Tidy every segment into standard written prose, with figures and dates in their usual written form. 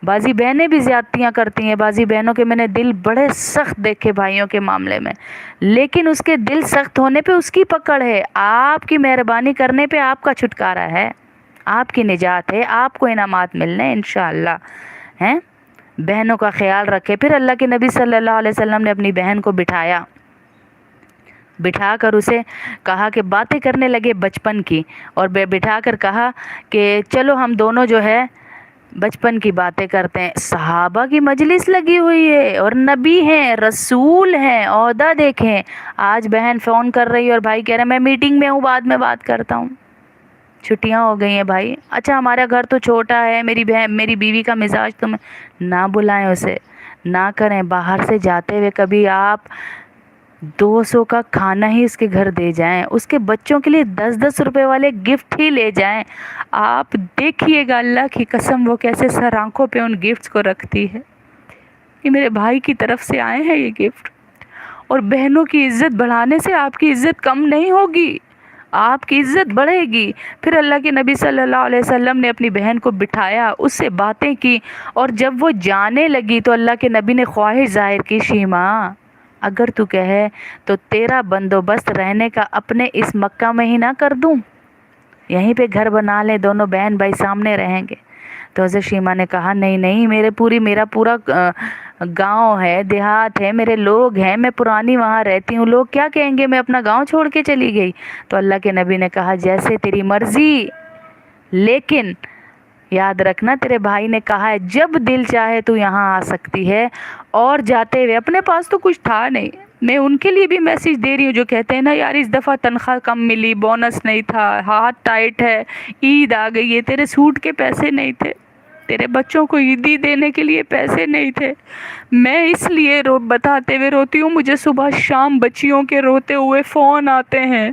बाजी बहनें भी ज़्यादतियाँ करती हैं, बाजी बहनों के मैंने दिल बड़े सख्त देखे भाइयों के मामले में, लेकिन उसके दिल सख्त होने पे उसकी पकड़ है, आपकी मेहरबानी करने पे आपका छुटकारा है, आपकी निजात है, आपको इनामात मिलने इंशाअल्लाह हैं। बहनों का ख्याल रखें। फिर अल्लाह के नबी सल्लल्लाहु अलैहि वसल्लम ने अपनी बहन को बिठा कर उसे कहा कि बातें करने लगे बचपन की, और बिठा कर कहा कि चलो हम दोनों जो है बचपन की बातें करते हैं। सहाबा की मजलिस लगी हुई है और नबी हैं, रसूल हैं, ओहदा देखें। आज बहन फ़ोन कर रही है और भाई कह रहा है मैं मीटिंग में हूँ, बाद में बात करता हूँ, छुट्टियाँ हो गई हैं भाई। अच्छा हमारा घर तो छोटा है, मेरी बीवी का मिजाज तो ना बुलाएं उसे, ना करें। बाहर से जाते हुए कभी आप 200 का खाना ही उसके घर दे जाएं, उसके बच्चों के लिए 10-10 रुपए वाले गिफ्ट ही ले जाएं। आप देखिएगा अल्लाह की कसम वो कैसे सर आंखों पे उन गिफ्ट्स को रखती है कि मेरे भाई की तरफ से आए हैं ये गिफ्ट। और बहनों की इज़्ज़त बढ़ाने से आपकी इज़्ज़त कम नहीं होगी, आपकी इज़्ज़त बढ़ेगी। फिर अल्लाह के नबी सल्लल्लाहु अलैहि वसल्लम ने अपनी बहन को बिठाया, उससे बातें की, और जब वो जाने लगी तो अल्लाह के नबी ने ख्वाहिश ज़ाहिर की, शीमा अगर तू कहे तो तेरा बंदोबस्त रहने का अपने इस मक्का में ही ना कर दूं, यहीं पे घर बना ले, दोनों बहन भाई सामने रहेंगे। तो हज़रत शीमा ने कहा नहीं नहीं, मेरा पूरा गांव है, देहात है, मेरे लोग हैं, मैं पुरानी वहाँ रहती हूँ, लोग क्या कहेंगे मैं अपना गांव छोड़ के चली गई। तो अल्लाह के नबी ने कहा जैसे तेरी मर्जी, लेकिन याद रखना तेरे भाई ने कहा है जब दिल चाहे तू यहाँ आ सकती है। और जाते हुए, अपने पास तो कुछ था नहीं, मैं उनके लिए भी मैसेज दे रही हूँ जो कहते हैं ना यार इस दफ़ा तनख्वाह कम मिली, बोनस नहीं था, हाथ टाइट है, ईद आ गई है, तेरे सूट के पैसे नहीं थे, तेरे बच्चों को ईदी देने के लिए पैसे नहीं थे। मैं इसलिए बताते हुए रोती हूँ, मुझे सुबह शाम बच्चियों के रोते हुए फ़ोन आते हैं,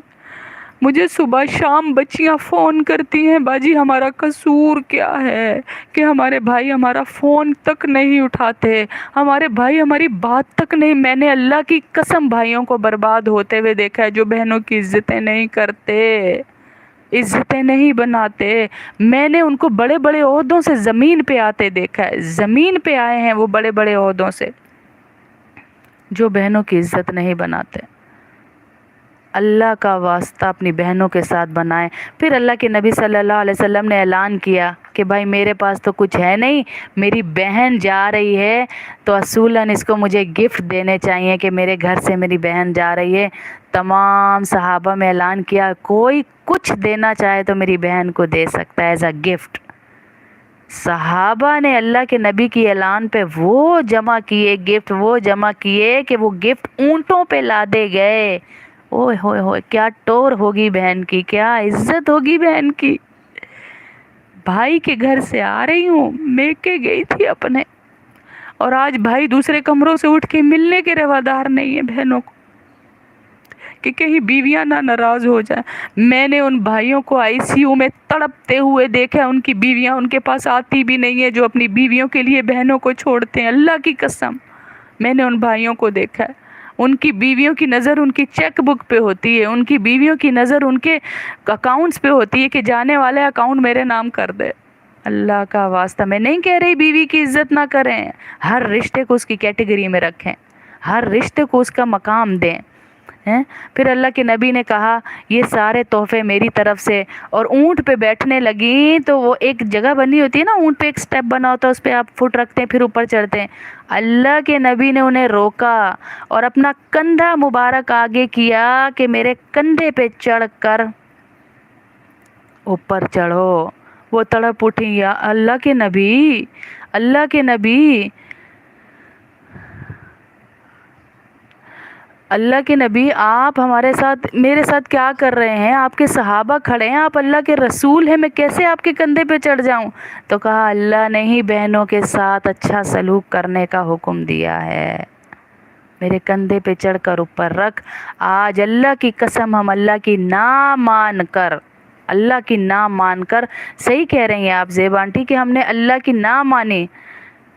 मुझे सुबह शाम बच्चियां फ़ोन करती हैं, बाजी हमारा कसूर क्या है कि हमारे भाई हमारा फ़ोन तक नहीं उठाते, हमारे भाई हमारी बात तक नहीं। मैंने अल्लाह की कसम भाइयों को बर्बाद होते हुए देखा है जो बहनों की इज़्ज़तें नहीं करते, इज़्ज़तें नहीं बनाते। मैंने उनको बड़े बड़े ओहदों से ज़मीन पे आते देखा है, ज़मीन पे आए हैं वो बड़े बड़े ओहदों से, जो बहनों की इज़्ज़त नहीं बनाते। अल्लाह का वास्ता अपनी बहनों के साथ बनाएं। फिर अल्लाह के नबी सल्लल्लाहु अलैहि वसल्लम ने ऐलान किया कि भाई मेरे पास तो कुछ है नहीं, मेरी बहन जा रही है तो असूलन इसको मुझे गिफ्ट देने चाहिए कि मेरे घर से मेरी बहन जा रही है। तमाम सहाबा में ऐलान किया कोई कुछ देना चाहे तो मेरी बहन को दे सकता है एज अ गिफ्ट। सहाबा ने अल्लाह के नबी की ऐलान पे वो जमा किए गिफ्ट, वो जमा किए कि वो गिफ्ट ऊँटों पे लादे गए। ओए होए होए, क्या टोर होगी बहन की, क्या इज्जत होगी बहन की। भाई के घर से आ रही हूँ, मेके गई थी अपने, और आज भाई दूसरे कमरों से उठ के मिलने के रवादार नहीं है बहनों को कि कहीं बीवियां ना नाराज हो जाए। मैंने उन भाइयों को आईसीयू में तड़पते हुए देखा है, उनकी बीवियां उनके पास आती भी नहीं है जो अपनी बीवियों के लिए बहनों को छोड़ते हैं। अल्लाह की कसम मैंने उन भाइयों को देखा है, उनकी बीवियों की नज़र उनकी चेक बुक पे होती है, उनकी बीवियों की नज़र उनके अकाउंट्स पे होती है कि जाने वाले अकाउंट मेरे नाम कर दे। अल्लाह का वास्ता, मैं नहीं कह रही बीवी की इज़्ज़त ना करें, हर रिश्ते को उसकी कैटेगरी में रखें, हर रिश्ते को उसका मकाम दें हैं। फिर अल्लाह के नबी ने कहा ये सारे तोहफे मेरी तरफ से। और ऊँट पे बैठने लगी तो वो एक जगह बनी होती है ना, ऊँट पे एक स्टेप बना होता है, उस पर आप फुट रखते हैं फिर ऊपर चढ़ते हैं। अल्लाह के नबी ने उन्हें रोका और अपना कंधा मुबारक आगे किया कि मेरे कंधे पे चढ़ कर ऊपर चढ़ो। वो तड़प उठी, या अल्लाह के नबी, अल्लाह के नबी, अल्लाह के नबी आप हमारे साथ, मेरे साथ क्या कर रहे हैं, आपके सहाबा खड़े हैं, आप अल्लाह के रसूल हैं, मैं कैसे आपके कंधे पे चढ़ जाऊं। तो कहा अल्लाह ने ही बहनों के साथ अच्छा सलूक करने का हुक्म दिया है, मेरे कंधे पे चढ़कर ऊपर रख। आज अल्लाह की कसम हम अल्लाह की ना मान कर, अल्लाह की ना मान कर, सही कह रही हैं आप ज़ेब आंटी कि हमने अल्लाह की ना मानी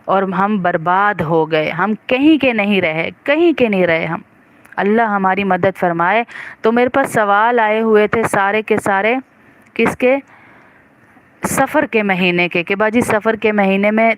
और हम बर्बाद हो गए, हम कहीं के नहीं रहे, कहीं के नहीं रहे हम। अल्लाह हमारी मदद फरमाए। तो मेरे पास सवाल आए हुए थे सारे के सारे, किसके, सफ़र के महीने के, कि बाजी सफ़र के महीने में